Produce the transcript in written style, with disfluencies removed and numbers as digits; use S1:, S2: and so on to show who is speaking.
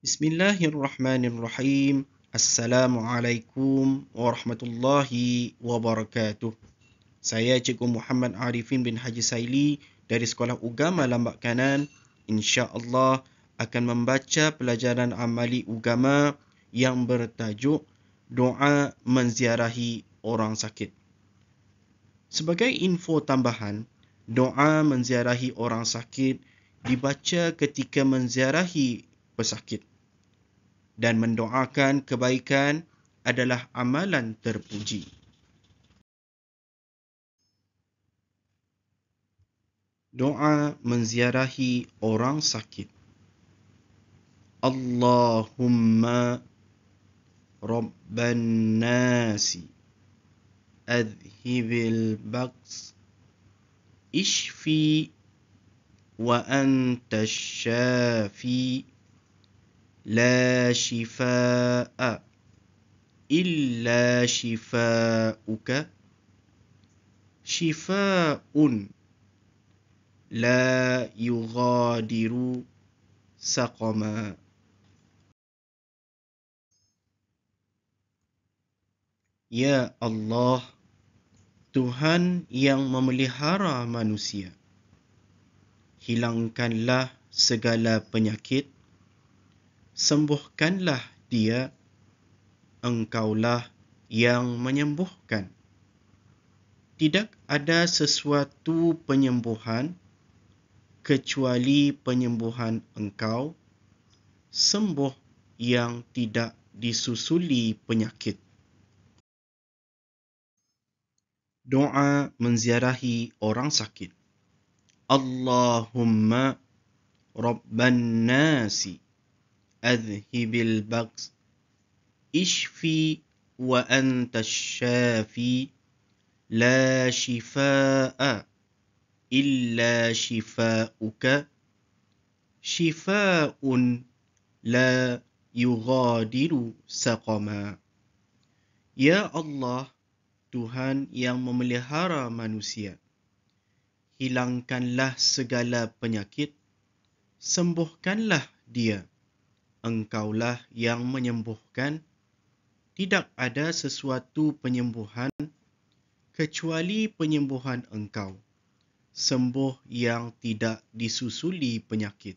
S1: Bismillahirrahmanirrahim. Assalamualaikum warahmatullahi wabarakatuh. Saya Cikgu Muhammad Arifin bin Haji Saili dari Sekolah Ugama Lambak Kanan. InsyaAllah akan membaca pelajaran amali ugama yang bertajuk Doa Menziarahi Orang Sakit. Sebagai info tambahan, doa menziarahi orang sakit dibaca ketika menziarahi pesakit. Dan mendoakan kebaikan adalah amalan terpuji. Doa menziarahi orang sakit. Allahumma Rabban nasi adhibil bags ishfi wa anta syafi la shifaa illa shifauka shifaun la yughadiru saqama. Ya Allah, Tuhan yang memelihara manusia, hilangkanlah segala penyakit, sembuhkanlah dia, Engkaulah yang menyembuhkan. Tidak ada sesuatu penyembuhan kecuali penyembuhan Engkau, sembuh yang tidak disusuli penyakit. Doa menziarahi orang sakit. Allahumma Rabban nasi adhibil bags ishfi wa anta syafi la shifaa illa shifauka shifaun la yughadiru saqama. Ya Allah, Tuhan yang memelihara manusia, hilangkanlah segala penyakit, sembuhkanlah dia, Engkaulah yang menyembuhkan. Tidak ada sesuatu penyembuhan kecuali penyembuhan Engkau, sembuh yang tidak disusuli penyakit.